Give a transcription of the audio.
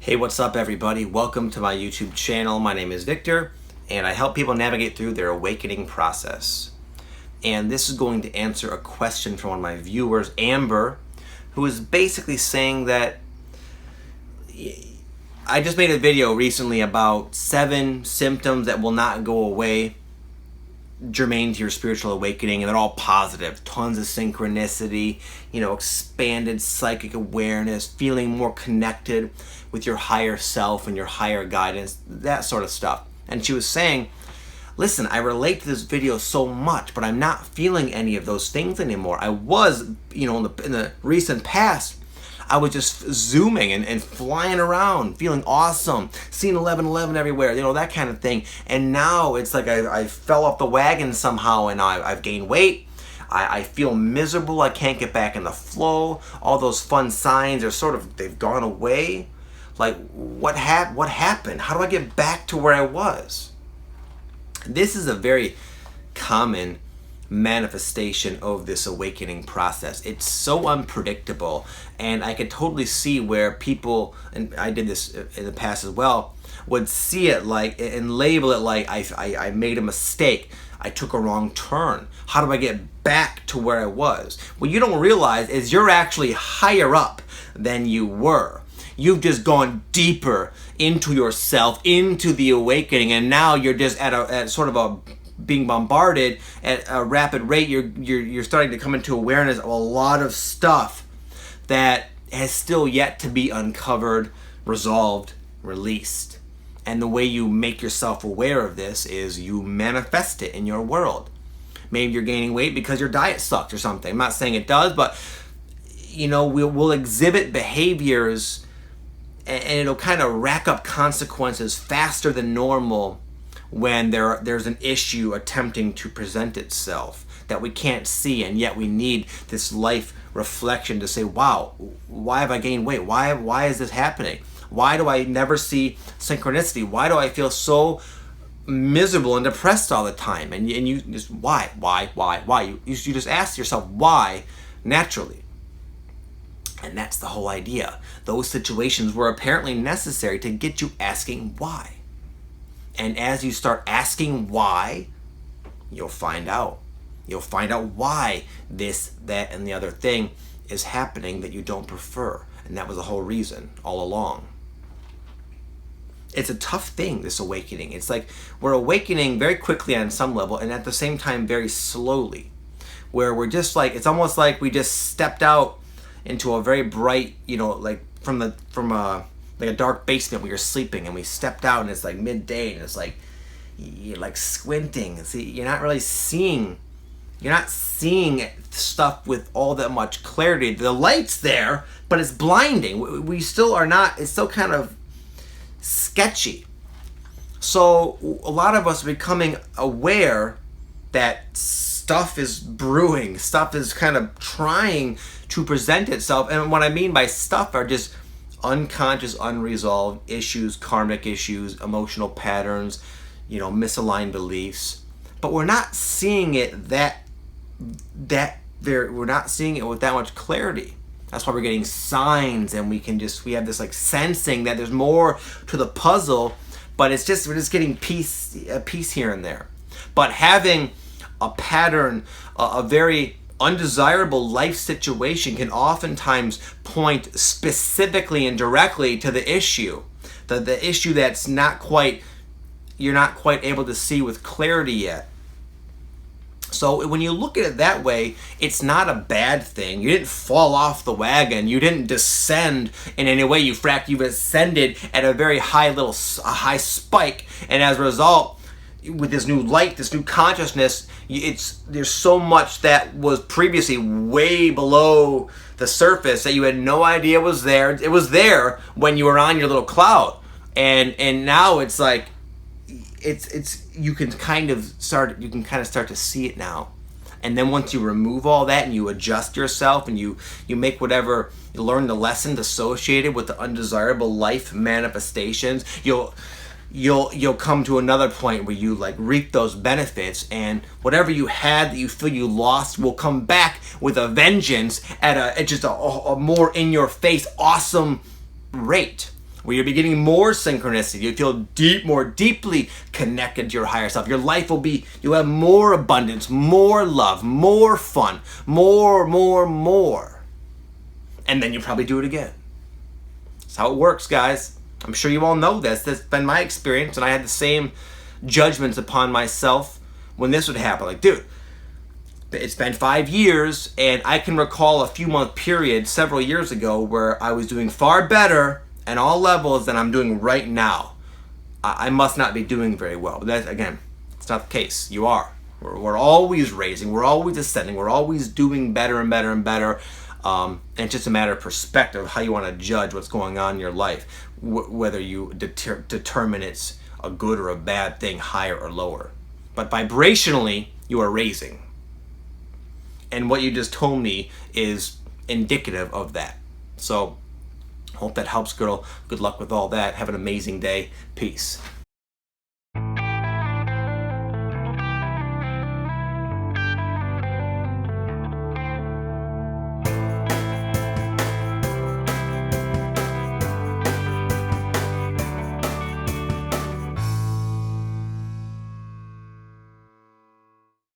Hey, what's up everybody? Welcome to my YouTube channel. My name is Victor and I help people navigate through their awakening process. And this is going to answer a question from one of my viewers, Amber, who is basically saying that I just made a video recently about 7 symptoms that will not go away germane to your spiritual awakening, and they're all positive. Tons of synchronicity, expanded psychic awareness, feeling more connected with your higher self and your higher guidance, that sort of stuff. And she was saying, listen, I relate to this video so much, but I'm not feeling any of those things anymore. I was, in the recent past, I was just zooming and flying around, feeling awesome, seeing 1111 everywhere, that kind of thing. And now it's like I fell off the wagon somehow, and I've gained weight. I feel miserable. I can't get back in the flow. All those fun signs are they've gone away. Like, what happened? How do I get back to where I was? This is a very common manifestation of this awakening process. It's so unpredictable, and I could totally see where people, and I did this in the past as well, would see it like and label it like I made a mistake. I took a wrong turn. How do I get back to where I was? What you don't realize is you're actually higher up than you were. You've just gone deeper into yourself, into the awakening, and now you're just at sort of a being bombarded at a rapid rate. You're starting to come into awareness of a lot of stuff that has still yet to be uncovered, resolved, released. And the way you make yourself aware of this is you manifest it in your world. Maybe you're gaining weight because your diet sucked or something. I'm not saying it does, but we'll exhibit behaviors, and it'll kind of rack up consequences faster than normal when there's an issue attempting to present itself that we can't see, and yet we need this life reflection to say, wow, why have I gained weight? Why is this happening? Why do I never see synchronicity? Why do I feel so miserable and depressed all the time? And you just, why? You just ask yourself why naturally. And that's the whole idea. Those situations were apparently necessary to get you asking why. And as you start asking why, you'll find out. You'll find out why this, that, and the other thing is happening that you don't prefer. And that was the whole reason all along. It's a tough thing, this awakening. It's like we're awakening very quickly on some level, and at the same time very slowly. Where we're just like, it's almost like we just stepped out into a very bright, like from a dark basement where you're sleeping, and we stepped out and it's like midday, and it's like you're like squinting and see, you're not seeing stuff with all that much clarity. The light's there, but it's blinding. We still are not, it's still kind of sketchy. So a lot of us are becoming aware that stuff is brewing, stuff is kind of trying to present itself. And what I mean by stuff are just unconscious, unresolved issues, karmic issues, emotional patterns, misaligned beliefs. But we're not seeing it we're not seeing it with that much clarity. That's why we're getting signs, and we have this like sensing that there's more to the puzzle, but we're just getting a piece here and there. But having a pattern, a very undesirable life situation can oftentimes point specifically and directly to the issue. The issue that's you're not quite able to see with clarity yet. So when you look at it that way, it's not a bad thing. You didn't fall off the wagon. You didn't descend in any way. You've ascended at a very high spike, and as a result, with this new light, this new consciousness, there's so much that was previously way below the surface that you had no idea was there. It was there when you were on your little cloud, and now it's like you can kind of start to see it now. And then once you remove all that and you adjust yourself and you make you learn the lessons associated with the undesirable life manifestations, you'll come to another point where you like reap those benefits, and whatever you had that you feel you lost will come back with a vengeance at just a more in your face awesome rate. where you're beginning more synchronicity. You feel more deeply connected to your higher self. Your life will be, you'll have more abundance, more love, more fun, more. And then you'll probably do it again. That's how it works, guys. I'm sure you all know this. That's been my experience, and I had the same judgments upon myself when this would happen. Like, dude, it's been 5 years, and I can recall a few month period several years ago where I was doing far better at all levels than I'm doing right now. I must not be doing very well. But that, again, it's not the case. You are. We're always raising. We're always ascending. We're always doing better and better and better. And it's just a matter of perspective, how you want to judge what's going on in your life, whether you determine it's a good or a bad thing, higher or lower. But vibrationally, you are raising. And what you just told me is indicative of that. So, hope that helps, girl. Good luck with all that. Have an amazing day. Peace.